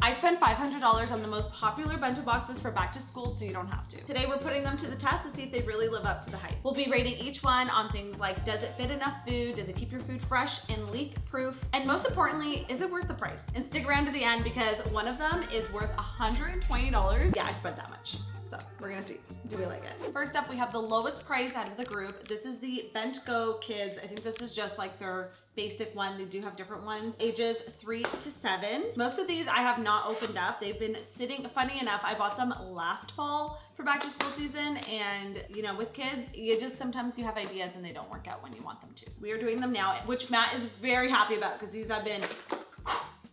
I spent $500 on the most popular bento boxes for back to school, so you don't have to. Today we're putting them to the test to see if they really live up to the hype. We'll be rating each one on things like, does it fit enough food? Does it keep your food fresh and leak proof? And most importantly, is it worth the price? And stick around to the end because one of them is worth $120. Yeah, I spent that much. So we're gonna see, do we like it? First up, we have the lowest price out of the group. This is the BentGo Kids. I think this is just like their basic one. They do have different ones, ages 3 to 7. Most of these I have not opened up. They've been sitting, funny enough, I bought them last fall for back to school season. And you know, with kids, sometimes you have ideas and they don't work out when you want them to. So we are doing them now, which Matt is very happy about because these have been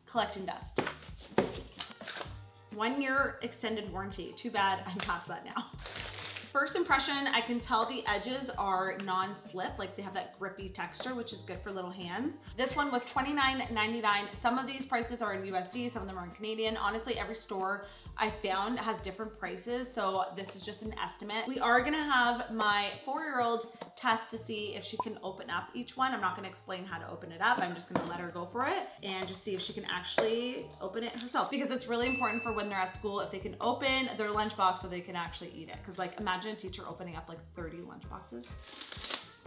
collecting dust. 1 year extended warranty. Too bad I'm past that now. First impression, I can tell the edges are non-slip, like they have that grippy texture, which is good for little hands. This one was $29.99. Some of these prices are in USD, some of them are in Canadian. Honestly, every store I found has different prices, so this is just an estimate. We are gonna have my 4-year-old test to see if she can open up each one. I'm not gonna explain how to open it up. I'm just gonna let her go for it and just see if she can actually open it herself, because it's really important for when they're at school, if they can open their lunchbox so they can actually eat it. Because like, imagine a teacher opening up like 30 lunchboxes.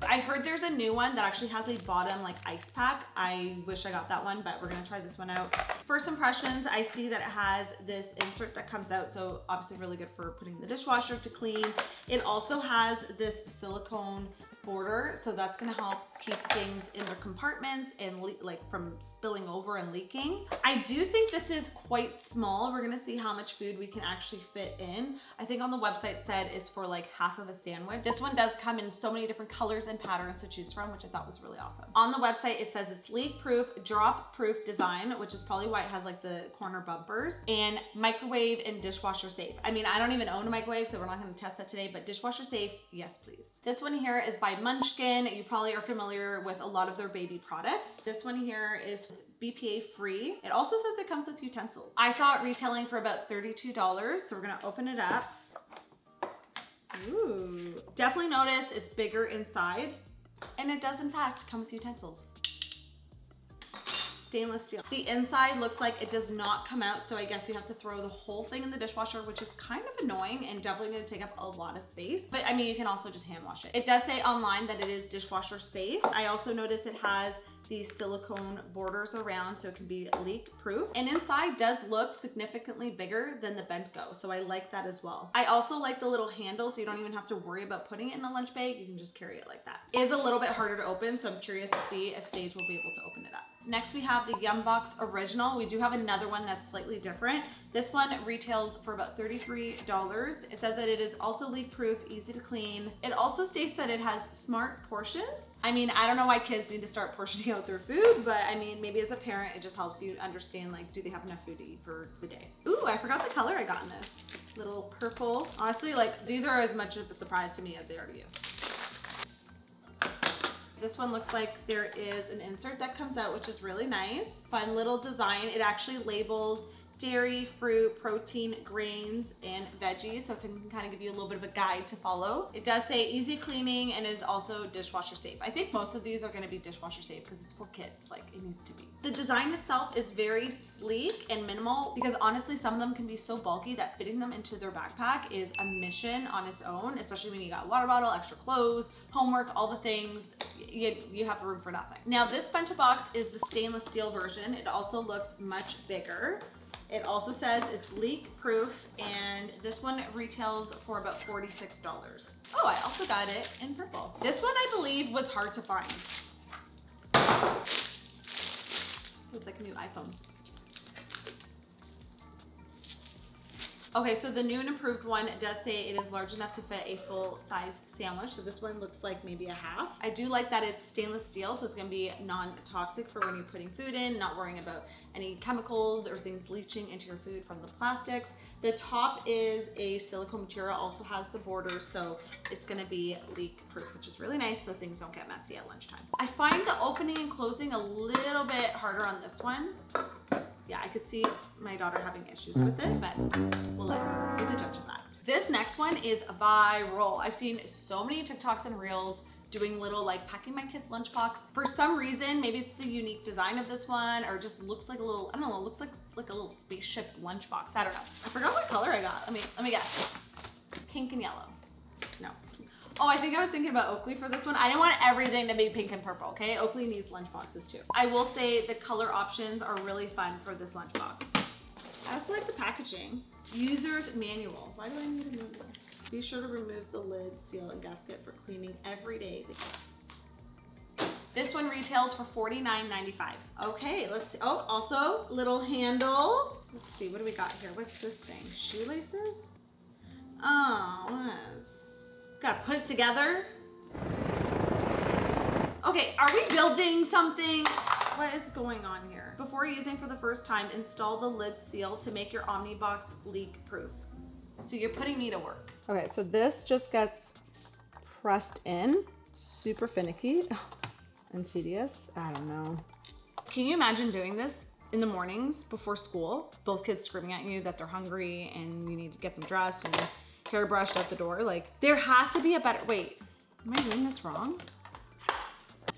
I heard there's a new one that actually has a bottom like ice pack. I wish I got that one, but we're gonna try this one out. First impressions, I see that it has this insert that comes out, so obviously really good for putting in the dishwasher to clean. It also has this silicone border, so that's gonna help keep things in their compartments and like from spilling over and leaking. I do think this is quite small. We're gonna see how much food we can actually fit in. I think on the website it said it's for like half of a sandwich. This one does come in so many different colors and patterns to choose from, which I thought was really awesome. On the website it says it's leak proof, drop proof design, which is probably why it has like the corner bumpers, and microwave and dishwasher safe. I mean, I don't even own a microwave, so we're not gonna test that today, but dishwasher safe, yes please. This one here is by Munchkin. You probably are familiar with a lot of their baby products. This one here is BPA free. It also says it comes with utensils. I saw it retailing for about $32, so we're gonna open it up. Ooh, definitely notice it's bigger inside, and it does in fact come with utensils. Stainless steel. The inside looks like it does not come out, so I guess you have to throw the whole thing in the dishwasher, which is kind of annoying and definitely gonna take up a lot of space. But I mean, you can also just hand wash it. It does say online that it is dishwasher safe. I also noticed it has these silicone borders around so it can be leak proof, and inside does look significantly bigger than the BentGo, so I like that as well. I also like the little handle, so you don't even have to worry about putting it in a lunch bag. You can just carry it like that. It is a little bit harder to open, so I'm curious to see if Sage will be able to open it up. Next we have the Yumbox Original. We do have another one that's slightly different. This one retails for about $33. It says that it is also leak proof, easy to clean. It also states that it has smart portions. I mean, I don't know why kids need to start portioning out their food, but I mean, maybe as a parent, it just helps you understand, like, do they have enough food to eat for the day? Ooh, I forgot the color I got in this. Little purple. Honestly, like, these are as much of a surprise to me as they are to you. This one looks like there is an insert that comes out, which is really nice. Fun little design. It actually labels dairy, fruit, protein, grains, and veggies, so it can kind of give you a little bit of a guide to follow. It does say easy cleaning and is also dishwasher safe. I think most of these are going to be dishwasher safe because it's for kids, like it needs to be. The design itself is very sleek and minimal because honestly some of them can be so bulky that fitting them into their backpack is a mission on its own, especially when you got a water bottle, extra clothes, homework, all the things. You have room for nothing. Now this bento box is the stainless steel version. It also looks much bigger. It also says it's leak proof, and this one retails for about $46. Oh, I also got it in purple. This one I believe was hard to find. It's like a new iPhone. Okay, so the new and improved one does say it is large enough to fit a full size sandwich. So this one looks like maybe a half. I do like that it's stainless steel, so it's gonna be non-toxic for when you're putting food in, not worrying about any chemicals or things leaching into your food from the plastics. The top is a silicone material, also has the borders, so it's gonna be leak proof, which is really nice so things don't get messy at lunchtime. I find the opening and closing a little bit harder on this one. Yeah, I could see my daughter having issues with it, but we'll let her be the judge of that. This next one is viral. I've seen so many TikToks and Reels doing little like packing my kids' lunchbox. For some reason, maybe it's the unique design of this one or just looks like a little, I don't know, looks like a little spaceship lunchbox. I don't know. I forgot what color I got. Let me guess. Pink and yellow. No. Oh, I think I was thinking about Oakley for this one. I didn't want everything to be pink and purple, okay? Oakley needs lunchboxes too. I will say the color options are really fun for this lunchbox. I also like the packaging. User's manual. Why do I need a manual? Be sure to remove the lid, seal, and gasket for cleaning every day. This one retails for $49.95. Okay, let's see. Oh, also little handle. Let's see, what do we got here? What's this thing? Shoelaces? Oh, gotta put it together. Okay, are we building something? What is going on here? Before using for the first time, install the lid seal to make your Omiebox leak proof. So you're putting me to work. Okay, so this just gets pressed in. Super finicky and tedious. I don't know. Can you imagine doing this in the mornings before school? Both kids screaming at you that they're hungry and you need to get them dressed and hair brushed out the door. Like, there has to be a better, wait, am I doing this wrong?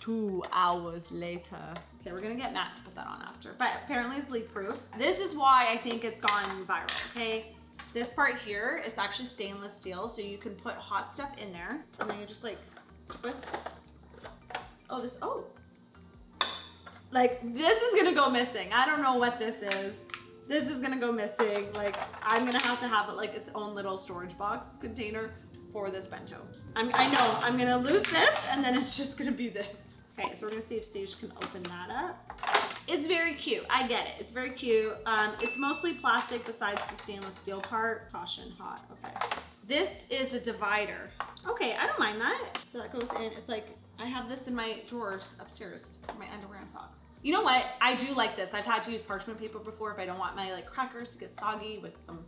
2 hours later. Okay, we're gonna get Matt to put that on after, but apparently it's leak proof. This is why I think it's gone viral, okay? This part here, it's actually stainless steel, so you can put hot stuff in there, and then you just like twist. Oh, like this is gonna go missing. I don't know what this is. This is gonna go missing. Like, I'm gonna have to have it like its own little storage box container for this bento. I know, I'm gonna lose this, and then it's just gonna be this. Okay, so we're gonna see if Sage can open that up. It's very cute, I get it, it's very cute. It's mostly plastic besides the stainless steel part. Caution, hot, okay. This is a divider. Okay, I don't mind that. So that goes in, it's like, I have this in my drawers upstairs, my underwear and socks. You know what, I do like this. I've had to use parchment paper before if I don't want my like crackers to get soggy with some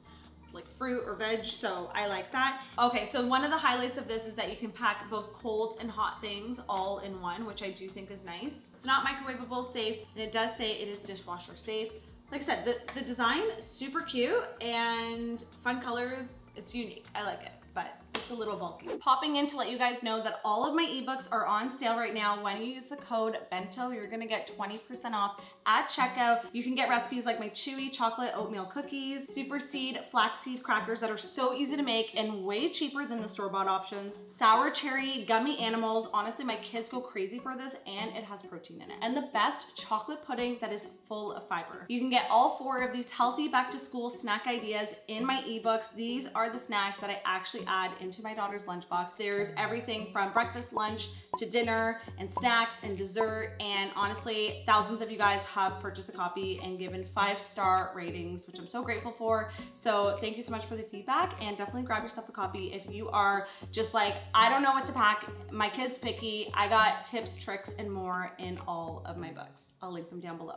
like fruit or veg, so I like that. Okay, so one of the highlights of this is that you can pack both cold and hot things all in one, which I do think is nice. It's not microwavable, safe, and it does say it is dishwasher safe. Like I said, the design is super cute and fun colors. It's unique, I like it, but it's a little bulky. Popping in to let you guys know that all of my ebooks are on sale right now. When you use the code BENTO, you're gonna get 20% off at checkout. You can get recipes like my chewy chocolate oatmeal cookies, super seed flaxseed crackers that are so easy to make and way cheaper than the store-bought options, sour cherry gummy animals. Honestly, my kids go crazy for this and it has protein in it. And the best chocolate pudding that is full of fiber. You can get all 4 of these healthy back to school snack ideas in my ebooks. These are the snacks that I actually add into my daughter's lunchbox. There's everything from breakfast, lunch, to dinner, and snacks, and dessert, and honestly, thousands of you guys have purchased a copy and given 5-star ratings, which I'm so grateful for. So thank you so much for the feedback, and definitely grab yourself a copy if you are just like, I don't know what to pack, my kid's picky. I got tips, tricks, and more in all of my books. I'll link them down below.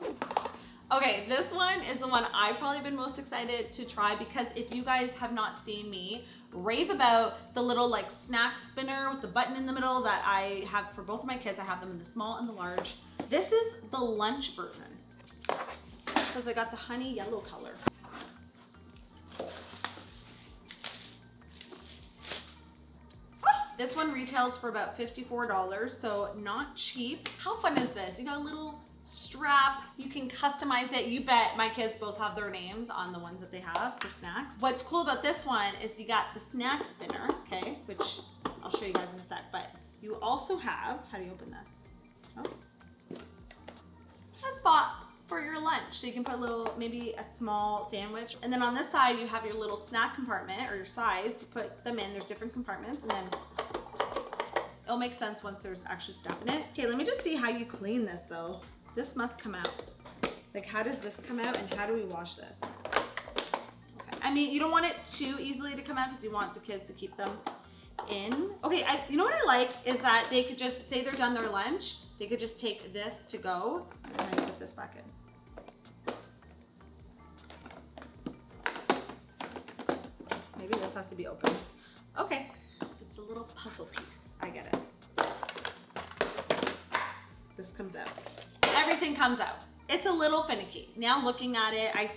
Okay, this one is the one I've probably been most excited to try because if you guys have not seen me rave about the little like snack spinner with the button in the middle that I have for both of my kids, I have them in the small and the large. This is the lunch version. It says I got the honey yellow color. This one retails for about $54, so not cheap. How fun is this? You got a little strap, you can customize it. You bet my kids both have their names on the ones that they have for snacks. What's cool about this one is you got the snack spinner, okay, which I'll show you guys in a sec, but you also have, how do you open this? Oh, a spot for your lunch. So you can put a little, maybe a small sandwich. And then on this side, you have your little snack compartment or your sides. You put them in, there's different compartments, and then it'll make sense once there's actually stuff in it. Okay, let me just see how you clean this though. This must come out. Like, how does this come out and how do we wash this? Okay. I mean, you don't want it too easily to come out because you want the kids to keep them in. Okay, you know what I like is that they could just, say they're done their lunch, they could just take this to go and then put this back in. Maybe this has to be open. Okay, it's a little puzzle piece. I get it. This comes out. Everything comes out. It's a little finicky. Now looking at it, I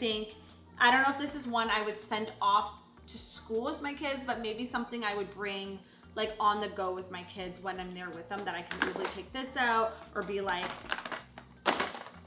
don't know if this is one I would send off to school with my kids, but maybe something I would bring like on the go with my kids when I'm there with them, that I can easily take this out or be like,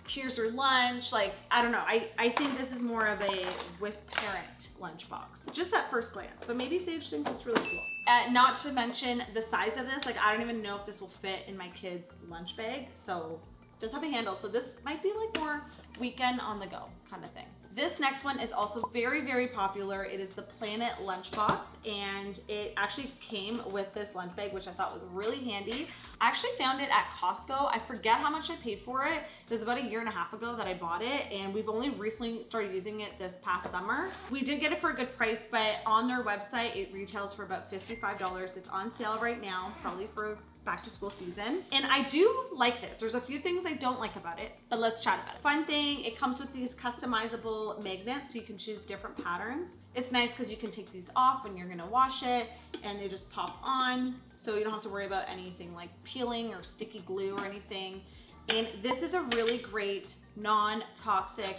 here's your lunch. Like, I don't know. I think this is more of a with parent lunchbox, just at first glance, but maybe Sage thinks it's really cool. Not to mention the size of this, like I don't even know if this will fit in my kid's lunch bag. So it does have a handle. So this might be like more weekend on the go kind of thing. This next one is also very, very popular. It is the Planet Lunchbox, and it actually came with this lunch bag, which I thought was really handy. I actually found it at Costco. I forget how much I paid for it. It was about 1.5 years ago that I bought it, and we've only recently started using it this past summer. We did get it for a good price, but on their website, it retails for about $55. It's on sale right now, probably for back to school season. And I do like this. There's a few things I don't like about it, but let's chat about it. Fun thing, it comes with these customizable magnets, so you can choose different patterns. It's nice because you can take these off when you're gonna wash it, and they just pop on, so you don't have to worry about anything like peeling or sticky glue or anything. And this is a really great non-toxic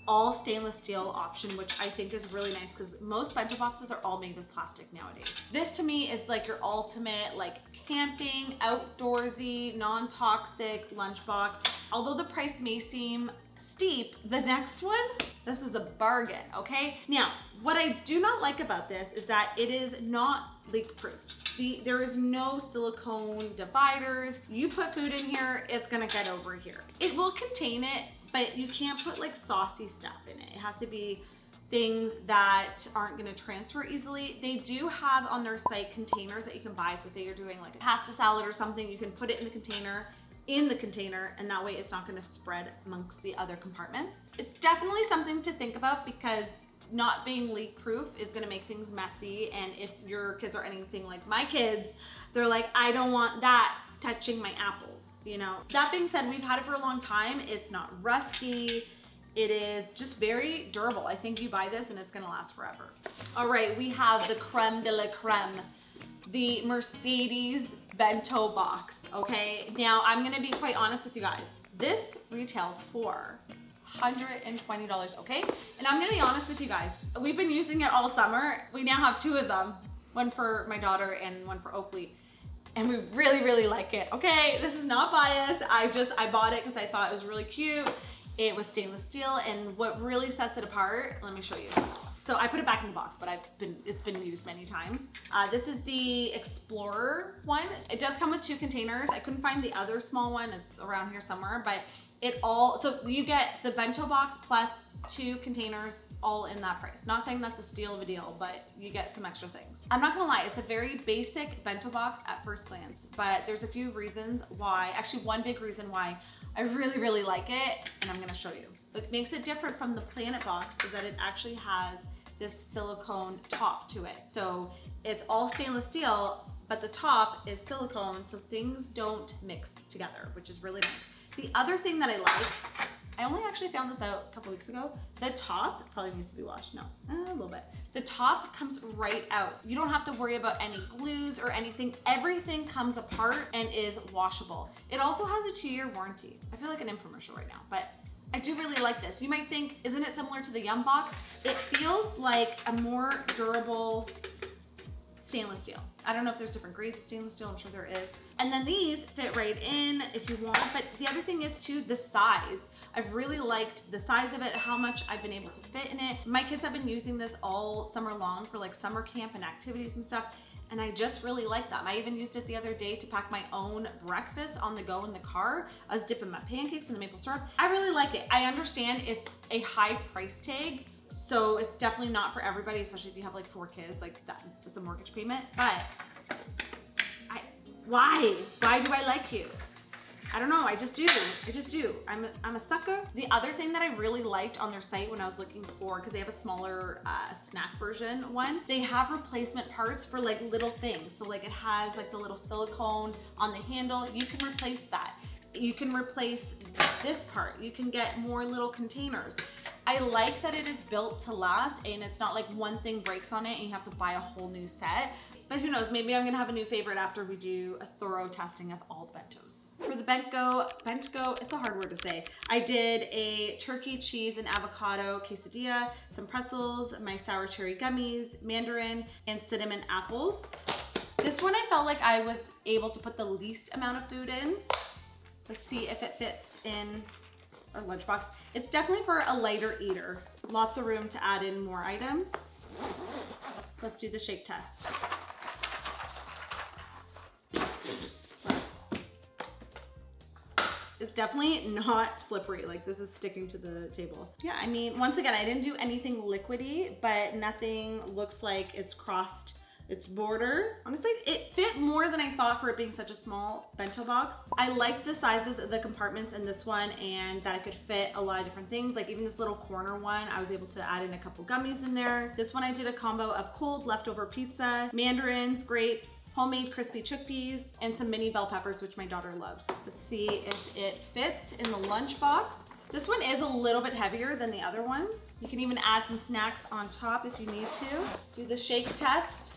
all stainless steel option, which I think is really nice because most bento boxes are all made with plastic nowadays. This to me is like your ultimate like camping, outdoorsy, non-toxic lunchbox. Although the price may seem steep, the next one, this is a bargain, okay? Now, what I do not like about this is that it is not leak proof. There is no silicone dividers. You put food in here, it's gonna get over here. It will contain it, but you can't put like saucy stuff in it. It has to be things that aren't gonna transfer easily. They do have on their site containers that you can buy. So say you're doing like a pasta salad or something, you can put it in the container, and that way it's not gonna spread amongst the other compartments. It's definitely something to think about because not being leak proof is gonna make things messy. And if your kids are anything like my kids, they're like, I don't want that touching my apples, you know? That being said, we've had it for a long time. It's not rusty. It is just very durable. I think you buy this and it's gonna last forever. All right, we have the creme de la creme, the Mercedes Bento Box, okay? Now, I'm gonna be quite honest with you guys. This retails for $120, okay? And I'm gonna be honest with you guys. We've been using it all summer. We now have 2 of them, one for my daughter and one for Oakley. And we really, really like it, okay? This is not biased. I bought it because I thought it was really cute. It was stainless steel, and what really sets it apart, let me show you. So I put it back in the box, but it's been used many times. This is the Explorer one. It does come with 2 containers. I couldn't find the other small one. It's around here somewhere, but so you get the bento box plus 2 containers all in that price. Not saying that's a steal of a deal, but you get some extra things. I'm not gonna lie, it's a very basic bento box at first glance, but there's a few reasons why, actually one big reason why I really, really like it, and I'm gonna show you. What makes it different from the Planetbox is that it actually has this silicone top to it. So it's all stainless steel, but the top is silicone, so things don't mix together, which is really nice. The other thing that I like, I only actually found this out a couple weeks ago. The top probably needs to be washed. No, a little bit. The top comes right out. So you don't have to worry about any glues or anything. Everything comes apart and is washable. It also has a 2-year warranty. I feel like an infomercial right now, but I do really like this. You might think, isn't it similar to the Yumbox? It feels like a more durable stainless steel. I don't know if there's different grades of stainless steel, I'm sure there is. And then these fit right in if you want, but the other thing is too, the size. I've really liked the size of it, how much I've been able to fit in it. My kids have been using this all summer long for like summer camp and activities and stuff, and I just really like that. I even used it the other day to pack my own breakfast on the go in the car. I was dipping my pancakes in the maple syrup. I really like it. I understand it's a high price tag, so it's definitely not for everybody, especially if you have like 4 kids, like that's a mortgage payment. But why do I like you? I don't know, I just do. I'm a sucker. The other thing that I really liked on their site when I was looking for, because they have a smaller snack version one, they have replacement parts for like little things. So like it has like the little silicone on the handle. You can replace that. You can replace this part. You can get more little containers. I like that it is built to last and it's not like one thing breaks on it and you have to buy a whole new set. But who knows, maybe I'm gonna have a new favorite after we do a thorough testing of all the bentos. For the BentGo, it's a hard word to say. I did a turkey, cheese, and avocado quesadilla, some pretzels, my sour cherry gummies, mandarin, and cinnamon apples. This one I felt like I was able to put the least amount of food in. Let's see if it fits in our lunchbox. It's definitely for a lighter eater. Lots of room to add in more items. Let's do the shake test. It's definitely not slippery, like this is sticking to the table. Yeah, I mean, once again, I didn't do anything liquidy, but nothing looks like it's crossed its border. Honestly, it fit more than I thought for it being such a small bento box. I like the sizes of the compartments in this one and that it could fit a lot of different things. Like even this little corner one, I was able to add in a couple gummies in there. This one I did a combo of cold leftover pizza, mandarins, grapes, homemade crispy chickpeas, and some mini bell peppers, which my daughter loves. Let's see if it fits in the lunchbox. This one is a little bit heavier than the other ones. You can even add some snacks on top if you need to. Let's do the shake test.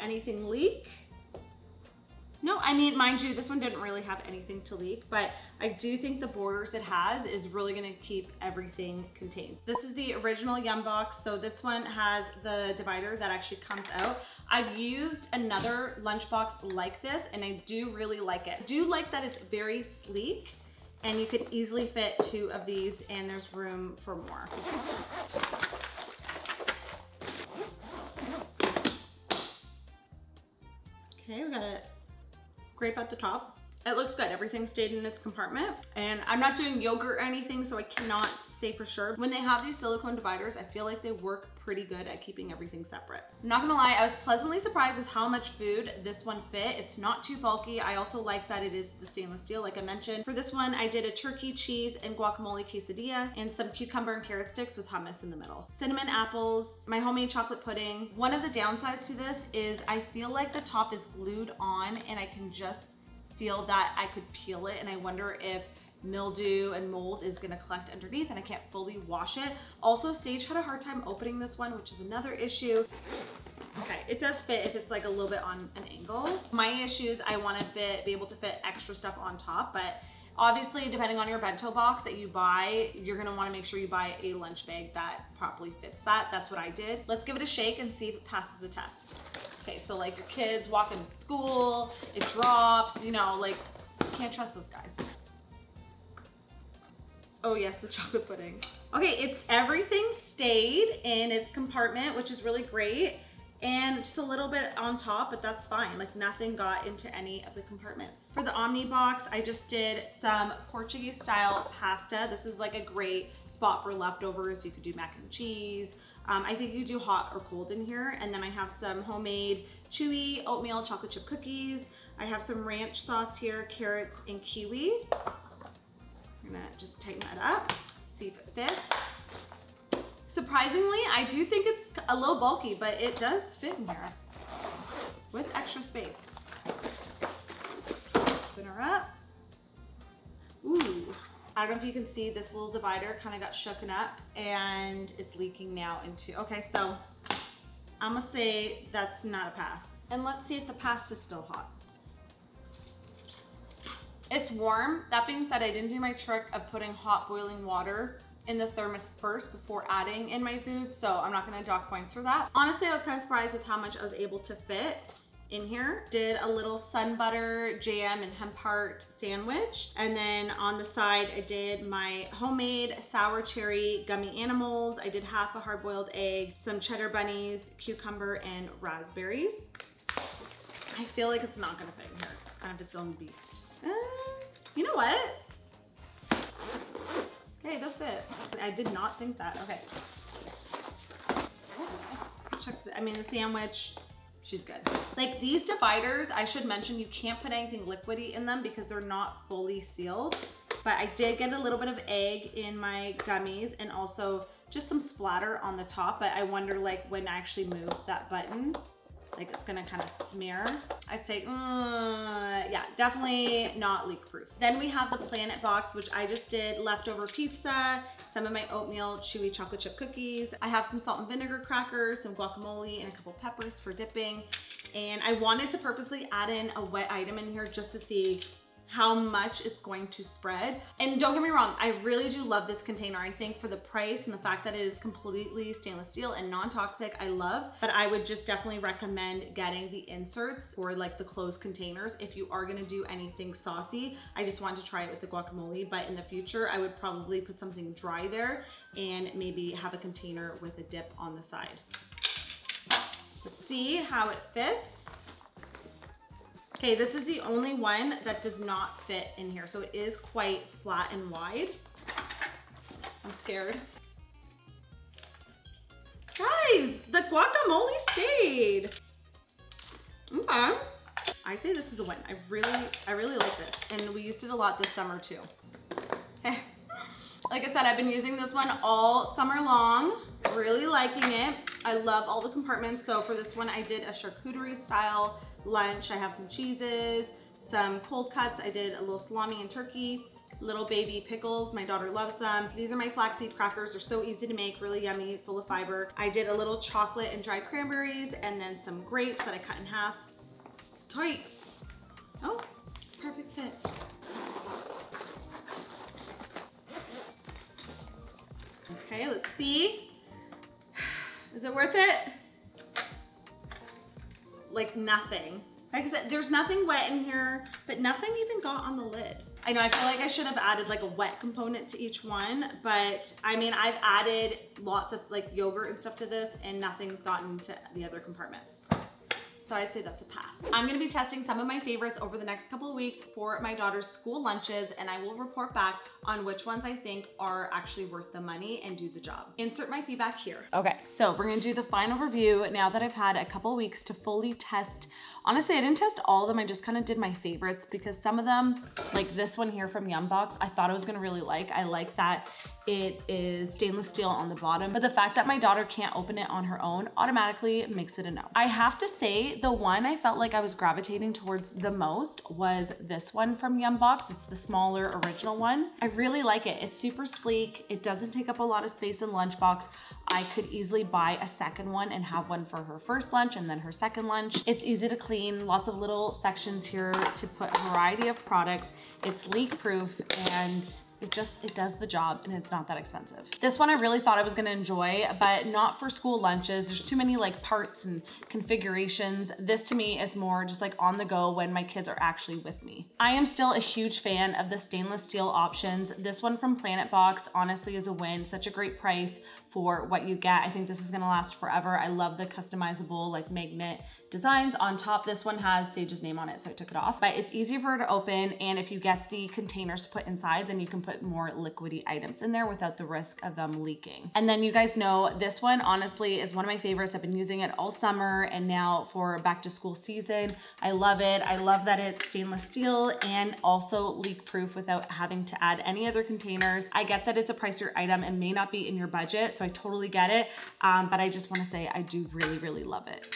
Anything leak? No, I mean, mind you, this one didn't really have anything to leak, but I do think the borders it has is really gonna keep everything contained. This is the original Yumbox, so this one has the divider that actually comes out. I've used another lunchbox like this, and I do really like it. I do like that it's very sleek, and you could easily fit 2 of these, and there's room for more. Okay, we got a grape at the top. It looks good. Everything stayed in its compartment. And I'm not doing yogurt or anything, so I cannot say for sure. When they have these silicone dividers, I feel like they work pretty good at keeping everything separate. I'm not gonna lie, I was pleasantly surprised with how much food this one fit. It's not too bulky. I also like that it is the stainless steel, like I mentioned. For this one, I did a turkey, cheese, and guacamole quesadilla, and some cucumber and carrot sticks with hummus in the middle. Cinnamon apples, my homemade chocolate pudding. One of the downsides to this is I feel like the top is glued on, and I can just feel that I could peel it, and I wonder if mildew and mold is gonna collect underneath and I can't fully wash it. Also, Sage had a hard time opening this one, which is another issue. Okay, it does fit if it's like a little bit on an angle. My issue is I wanna be able to fit extra stuff on top, but obviously depending on your bento box that you buy, you're gonna wanna make sure you buy a lunch bag that properly fits that. That's what I did. Let's give it a shake and see if it passes the test. Okay, so like your kids walk into school, it drops, you know, like you can't trust those guys. Oh yes, the chocolate pudding. Okay, everything stayed in its compartment, which is really great. And just a little bit on top, but that's fine. Like nothing got into any of the compartments. For the Omiebox, I just did some Portuguese style pasta. This is like a great spot for leftovers. You could do mac and cheese. I think you do hot or cold in here. And then I have some homemade chewy oatmeal chocolate chip cookies. I have some ranch sauce here, carrots and kiwi. I'm gonna just tighten that up, see if it fits. Surprisingly, I do think it's a little bulky, but it does fit in here with extra space. Open her up. Ooh, I don't know if you can see this little divider kind of got shooken up and it's leaking now into, okay, so I'm gonna say that's not a pass. And let's see if the pasta's still hot. It's warm. That being said, I didn't do my trick of putting hot boiling water in the thermos first before adding in my food, so I'm not gonna dock points for that. Honestly, I was kind of surprised with how much I was able to fit in here. Did a little sun butter, jam, and hemp heart sandwich. And then on the side, I did my homemade sour cherry gummy animals. I did half a hard-boiled egg, some cheddar bunnies, cucumber, and raspberries. I feel like it's not gonna fit in here. It's kind of its own beast. You know what? Okay, it does fit. I did not think that. Okay. Let's check the sandwich, she's good. Like these dividers, I should mention, you can't put anything liquidy in them because they're not fully sealed. But I did get a little bit of egg in my gummies and also just some splatter on the top. But I wonder, like, when I actually move that button, like it's gonna kind of smear. I'd say, yeah, definitely not leak proof. Then we have the Planetbox, which I just did leftover pizza, some of my oatmeal chewy chocolate chip cookies. I have some salt and vinegar crackers, some guacamole, and a couple peppers for dipping. And I wanted to purposely add in a wet item in here just to see how much it's going to spread. And don't get me wrong, I really do love this container. I think for the price and the fact that it is completely stainless steel and non-toxic, I love, but I would just definitely recommend getting the inserts for like the closed containers if you are gonna do anything saucy. I just wanted to try it with the guacamole, but in the future, I would probably put something dry there and maybe have a container with a dip on the side. Let's see how it fits. Okay, this is the only one that does not fit in here. So it is quite flat and wide. I'm scared. Guys, the guacamole stayed. Okay. I say this is a win. I really like this. And we used it a lot this summer too. Like I said, I've been using this one all summer long. Really liking it. I love all the compartments. So for this one, I did a charcuterie style lunch. I have some cheeses, some cold cuts. I did a little salami and turkey, little baby pickles. My daughter loves them. These are my flaxseed crackers. They're so easy to make, really yummy, full of fiber. I did a little chocolate and dried cranberries and then some grapes that I cut in half. It's tight. Oh, perfect fit. Okay, let's see. Is it worth it? Like nothing. Like I said, there's nothing wet in here, but nothing even got on the lid. I know, I feel like I should have added like a wet component to each one, but I mean, I've added lots of like yogurt and stuff to this and nothing's gotten to the other compartments. So I'd say that's a pass. I'm gonna be testing some of my favorites over the next couple of weeks for my daughter's school lunches, and I will report back on which ones I think are actually worth the money and do the job. Insert my feedback here. Okay, so we're gonna do the final review now that I've had a couple weeks to fully test. Honestly, I didn't test all of them. I just kind of did my favorites because some of them, like this one here from Yumbox, I thought I was gonna really like. I like that it is stainless steel on the bottom, but the fact that my daughter can't open it on her own automatically makes it a no. I have to say the one I felt like I was gravitating towards the most was this one from Yumbox. It's the smaller original one. I really like it. It's super sleek. It doesn't take up a lot of space in lunchbox. I could easily buy a second one and have one for her first lunch and then her second lunch. It's easy to clean, lots of little sections here to put a variety of products. It's leak proof and it does the job and it's not that expensive. This one I really thought I was gonna enjoy, but not for school lunches. There's too many like parts and configurations. This to me is more just like on the go when my kids are actually with me. I am still a huge fan of the stainless steel options. This one from Planetbox honestly is a win. Such a great price for what you get. I think this is gonna last forever. I love the customizable like magnet designs on top. This one has Sage's name on it, so I took it off, but it's easier for her to open. And if you get the containers to put inside, then you can put more liquidy items in there without the risk of them leaking. And then you guys know this one honestly is one of my favorites. I've been using it all summer and now for back to school season. I love it. I love that it's stainless steel and also leak proof without having to add any other containers. I get that it's a pricier item and may not be in your budget, so I totally get it. But I just wanna say I do really, really love it.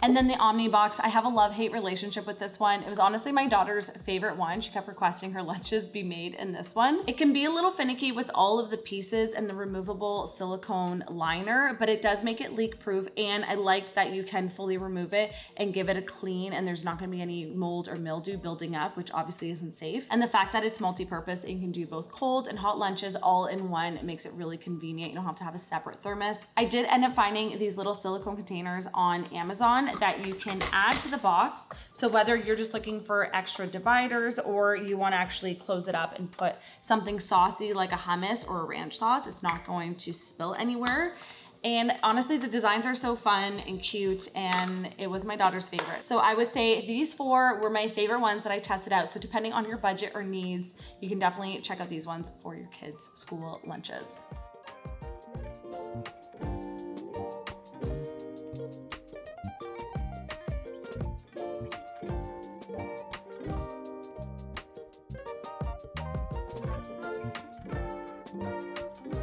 And then the Omiebox, I have a love-hate relationship with this one. It was honestly my daughter's favorite one. She kept requesting her lunches be made in this one. It can be a little finicky with all of the pieces and the removable silicone liner, but it does make it leak-proof, and I like that you can fully remove it and give it a clean, and there's not gonna be any mold or mildew building up, which obviously isn't safe. And the fact that it's multi-purpose and you can do both cold and hot lunches all in one, it makes it really convenient. You don't have to have a separate thermos. I did end up finding these little silicone containers on Amazon that you can add to the box. So whether you're just looking for extra dividers or you want to actually close it up and put something saucy like a hummus or a ranch sauce, it's not going to spill anywhere. And honestly, the designs are so fun and cute, and it was my daughter's favorite. So I would say these four were my favorite ones that I tested out. So depending on your budget or needs, you can definitely check out these ones for your kids' school lunches.